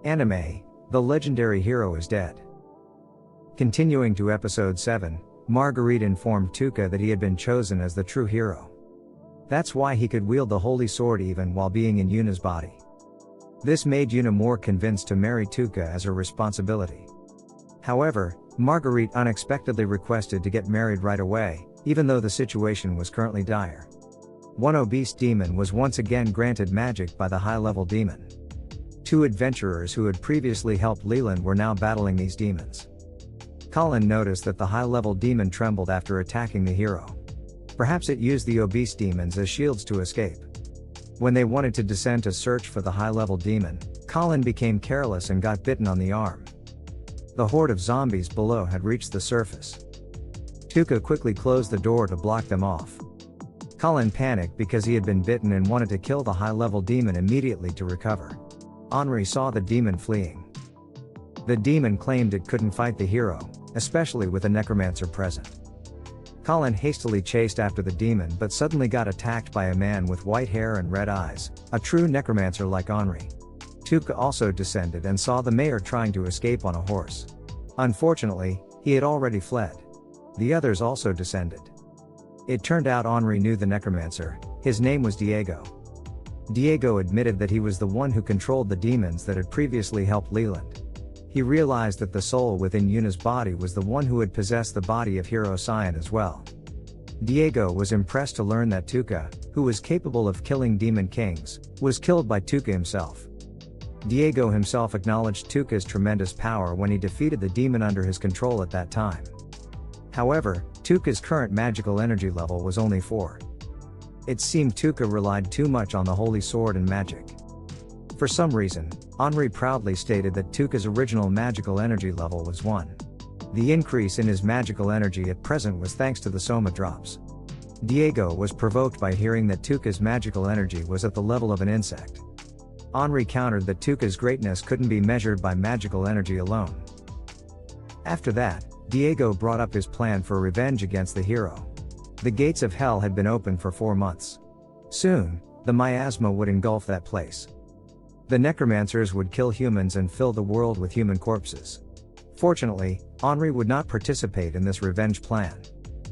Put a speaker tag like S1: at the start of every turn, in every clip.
S1: Anime, the legendary hero is dead. Continuing to episode 7, Marguerite informed Tuca that he had been chosen as the true hero. That's why he could wield the holy sword even while being in Yuna's body. This made Yuna more convinced to marry Tuca as her responsibility. However, Marguerite unexpectedly requested to get married right away, even though the situation was currently dire. One obese demon was once again granted magic by the high-level demon. Two adventurers who had previously helped Leland were now battling these demons. Colin noticed that the high-level demon trembled after attacking the hero. Perhaps it used the obese demons as shields to escape. When they wanted to descend to search for the high-level demon, Colin became careless and got bitten on the arm. The horde of zombies below had reached the surface. Tuca quickly closed the door to block them off. Colin panicked because he had been bitten and wanted to kill the high-level demon immediately to recover. Henri saw the demon fleeing. The demon claimed it couldn't fight the hero, especially with a necromancer present. Colin hastily chased after the demon but suddenly got attacked by a man with white hair and red eyes, a true necromancer like Henri. Tuca also descended and saw the mayor trying to escape on a horse. Unfortunately, he had already fled. The others also descended. It turned out Henri knew the necromancer. His name was Diego. Diego admitted that he was the one who controlled the demons that had previously helped Leland. He realized that the soul within Yuna's body was the one who had possessed the body of Hero Cyan as well. Diego was impressed to learn that Tuca, who was capable of killing demon kings, was killed by Tuca himself. Diego himself acknowledged Tuca's tremendous power when he defeated the demon under his control at that time. However, Tuca's current magical energy level was only 4. It seemed Tuca relied too much on the holy sword and magic. For some reason, Henri proudly stated that Tuca's original magical energy level was 1. The increase in his magical energy at present was thanks to the Soma drops. Diego was provoked by hearing that Tuca's magical energy was at the level of an insect. Henri countered that Tuca's greatness couldn't be measured by magical energy alone. After that, Diego brought up his plan for revenge against the hero. The gates of hell had been open for 4 months. Soon, the miasma would engulf that place. The necromancers would kill humans and fill the world with human corpses. Fortunately, Henri would not participate in this revenge plan.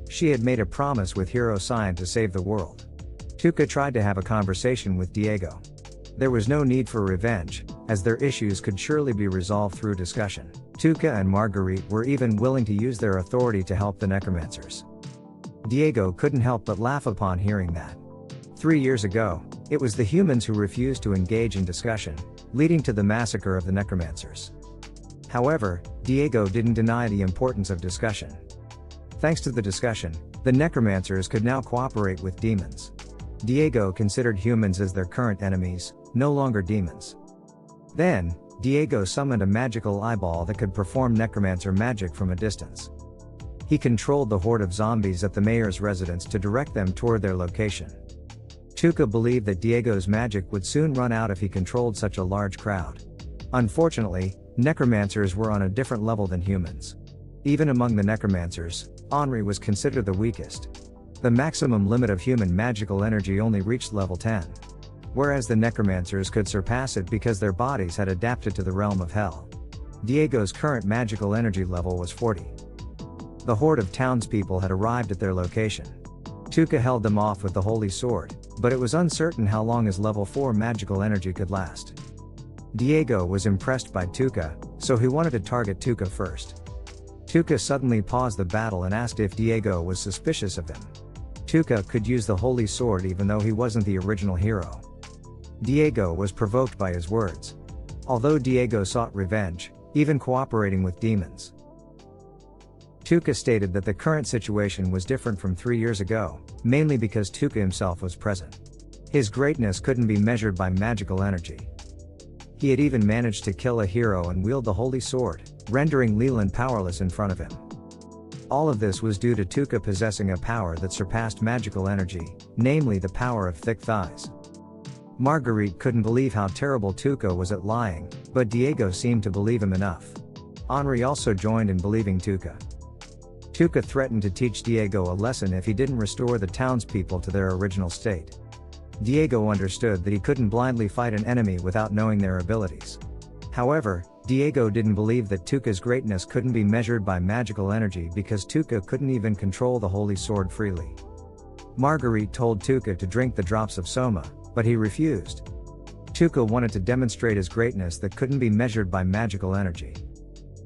S1: She had made a promise with Hero Cyan to save the world. Tuca tried to have a conversation with Diego. There was no need for revenge, as their issues could surely be resolved through discussion. Tuca and Marguerite were even willing to use their authority to help the necromancers. Diego couldn't help but laugh upon hearing that. 3 years ago, it was the humans who refused to engage in discussion, leading to the massacre of the necromancers. However, Diego didn't deny the importance of discussion. Thanks to the discussion, the necromancers could now cooperate with demons. Diego considered humans as their current enemies, no longer demons. Then, Diego summoned a magical eyeball that could perform necromancer magic from a distance. He controlled the horde of zombies at the mayor's residence to direct them toward their location. Tuca believed that Diego's magic would soon run out if he controlled such a large crowd. Unfortunately, necromancers were on a different level than humans. Even among the necromancers, Henri was considered the weakest. The maximum limit of human magical energy only reached level 10. Whereas the necromancers could surpass it because their bodies had adapted to the realm of hell. Diego's current magical energy level was 40. The horde of townspeople had arrived at their location. Tuca held them off with the holy sword, but it was uncertain how long his level 4 magical energy could last. Diego was impressed by Tuca, so he wanted to target Tuca first. Tuca suddenly paused the battle and asked if Diego was suspicious of him. Tuca could use the holy sword even though he wasn't the original hero. Diego was provoked by his words. Although Diego sought revenge, even cooperating with demons, Tuca stated that the current situation was different from 3 years ago, mainly because Tuca himself was present. His greatness couldn't be measured by magical energy. He had even managed to kill a hero and wield the holy sword, rendering Leland powerless in front of him. All of this was due to Tuca possessing a power that surpassed magical energy, namely the power of thick thighs. Marguerite couldn't believe how terrible Tuca was at lying, but Diego seemed to believe him enough. Henri also joined in believing Tuca. Tuca threatened to teach Diego a lesson if he didn't restore the townspeople to their original state. Diego understood that he couldn't blindly fight an enemy without knowing their abilities. However, Diego didn't believe that Tuca's greatness couldn't be measured by magical energy because Tuca couldn't even control the holy sword freely. Marguerite told Tuca to drink the drops of Soma, but he refused. Tuca wanted to demonstrate his greatness that couldn't be measured by magical energy.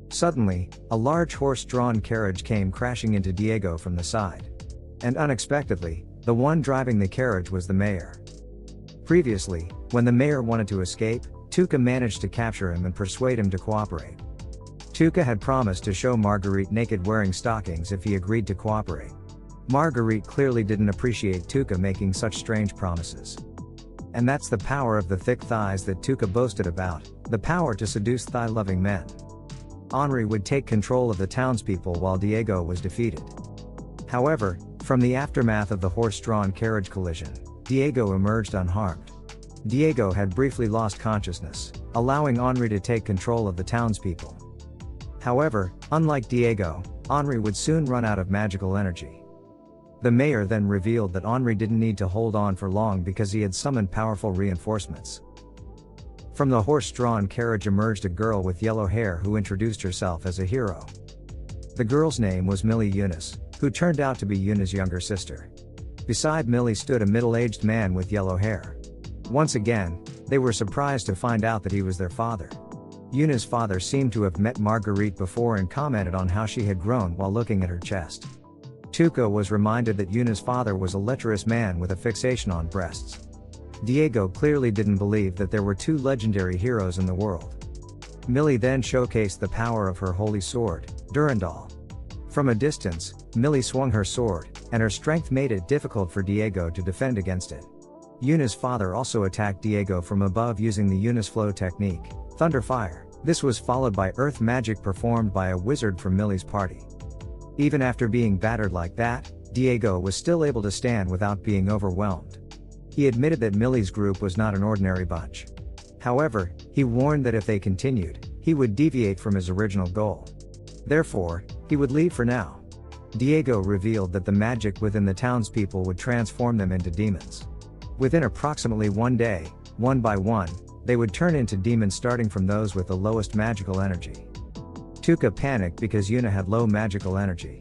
S1: Suddenly, a large horse-drawn carriage came crashing into Diego from the side. And unexpectedly, the one driving the carriage was the mayor. Previously, when the mayor wanted to escape, Tuca managed to capture him and persuade him to cooperate. Tuca had promised to show Marguerite naked wearing stockings if he agreed to cooperate. Marguerite clearly didn't appreciate Tuca making such strange promises. And that's the power of the thick thighs that Tuca boasted about, the power to seduce thigh-loving men. Henri would take control of the townspeople while Diego was defeated. However, from the aftermath of the horse-drawn carriage collision, Diego emerged unharmed. Diego had briefly lost consciousness, allowing Henri to take control of the townspeople. However, unlike Diego, Henri would soon run out of magical energy. The mayor then revealed that Henri didn't need to hold on for long because he had summoned powerful reinforcements. From the horse-drawn carriage emerged a girl with yellow hair who introduced herself as a hero. The girl's name was Millie Yunus, who turned out to be Yuna's younger sister. Beside Millie stood a middle-aged man with yellow hair. Once again, they were surprised to find out that he was their father. Yuna's father seemed to have met Marguerite before and commented on how she had grown while looking at her chest. Tuca was reminded that Yuna's father was a lecherous man with a fixation on breasts. Diego clearly didn't believe that there were two legendary heroes in the world. Millie then showcased the power of her holy sword, Durandal. From a distance, Millie swung her sword, and her strength made it difficult for Diego to defend against it. Yuna's father also attacked Diego from above using the Yunus flow technique, Thunder Fire. This was followed by earth magic performed by a wizard from Millie's party. Even after being battered like that, Diego was still able to stand without being overwhelmed. He admitted that Millie's group was not an ordinary bunch. However, he warned that if they continued, he would deviate from his original goal. Therefore, he would leave for now. Diego revealed that the magic within the townspeople would transform them into demons. Within approximately one day, one by one, they would turn into demons starting from those with the lowest magical energy. Tuca panicked because Yuna had low magical energy.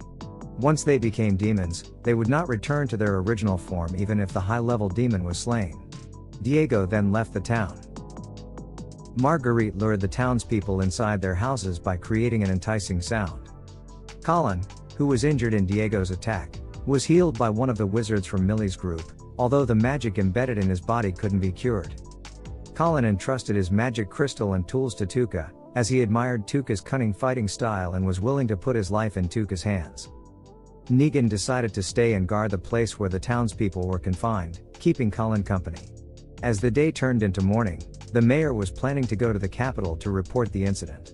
S1: Once they became demons, they would not return to their original form even if the high-level demon was slain. Diego then left the town. Marguerite lured the townspeople inside their houses by creating an enticing sound. Colin, who was injured in Diego's attack, was healed by one of the wizards from Millie's group, although the magic embedded in his body couldn't be cured. Colin entrusted his magic crystal and tools to Tuca, as he admired Tuca's cunning fighting style and was willing to put his life in Tuca's hands. Negan decided to stay and guard the place where the townspeople were confined, keeping Colin company. As the day turned into morning, the mayor was planning to go to the capital to report the incident.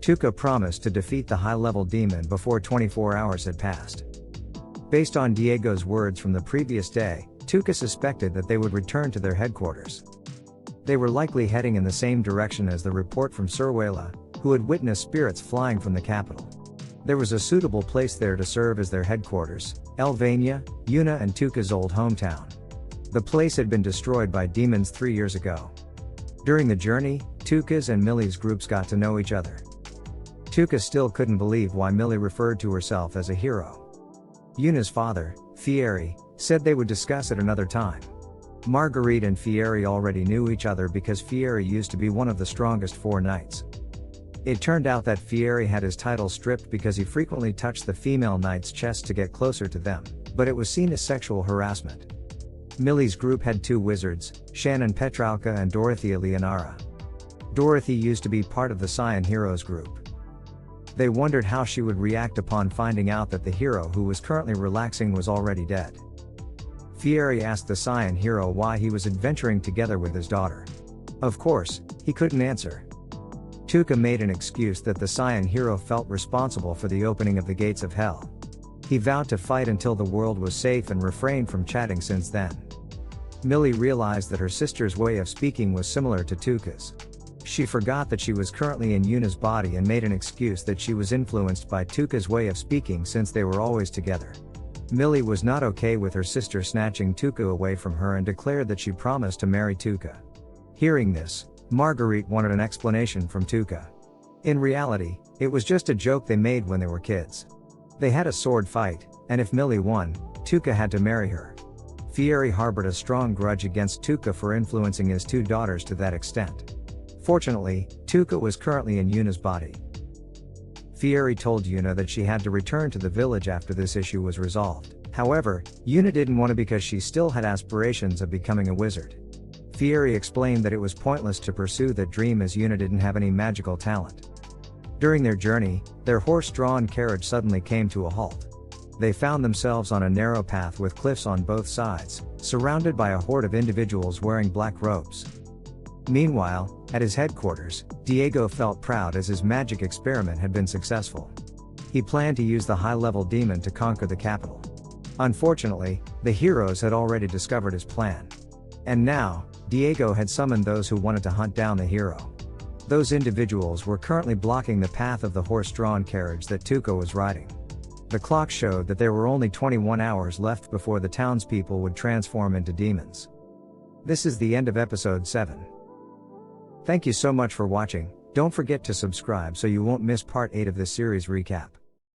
S1: Tuca promised to defeat the high-level demon before 24 hours had passed. Based on Diego's words from the previous day, Tuca suspected that they would return to their headquarters. They were likely heading in the same direction as the report from Surwela, who had witnessed spirits flying from the capital. There was a suitable place there to serve as their headquarters, Elvania, Yuna and Tuca's old hometown. The place had been destroyed by demons 3 years ago. During the journey, Tuca's and Millie's groups got to know each other. Tuca still couldn't believe why Millie referred to herself as a hero. Yuna's father, Fieri, said they would discuss it another time. Marguerite and Fieri already knew each other because Fieri used to be one of the strongest 4 knights. It turned out that Fieri had his title stripped because he frequently touched the female knight's chest to get closer to them, but it was seen as sexual harassment. Millie's group had 2 wizards, Shannon Petralka and Dorothea Leonara. Dorothy used to be part of the Cyan Heroes group. They wondered how she would react upon finding out that the hero who was currently relaxing was already dead. Fieri asked the Cyan hero why he was adventuring together with his daughter. Of course, he couldn't answer. Tuca made an excuse that the Cyan hero felt responsible for the opening of the gates of hell. He vowed to fight until the world was safe and refrained from chatting since then. Millie realized that her sister's way of speaking was similar to Tuca's. She forgot that she was currently in Yuna's body and made an excuse that she was influenced by Tuca's way of speaking since they were always together. Millie was not okay with her sister snatching Tuca away from her and declared that she promised to marry Tuca. Hearing this, Marguerite wanted an explanation from Tuca. In reality, it was just a joke they made when they were kids. They had a sword fight, and if Millie won, Tuca had to marry her. Fieri harbored a strong grudge against Tuca for influencing his two daughters to that extent. Fortunately, Tuca was currently in Yuna's body. Fieri told Yuna that she had to return to the village after this issue was resolved. However, Yuna didn't want to because she still had aspirations of becoming a wizard. Fieri explained that it was pointless to pursue that dream as Yuna didn't have any magical talent. During their journey, their horse-drawn carriage suddenly came to a halt. They found themselves on a narrow path with cliffs on both sides, surrounded by a horde of individuals wearing black robes. Meanwhile, at his headquarters, Diego felt proud as his magic experiment had been successful. He planned to use the high-level demon to conquer the capital. Unfortunately, the heroes had already discovered his plan. And now, Diego had summoned those who wanted to hunt down the hero. Those individuals were currently blocking the path of the horse-drawn carriage that Tuca was riding. The clock showed that there were only 21 hours left before the townspeople would transform into demons. This is the end of episode 7. Thank you so much for watching. Don't forget to subscribe so you won't miss part 8 of this series recap.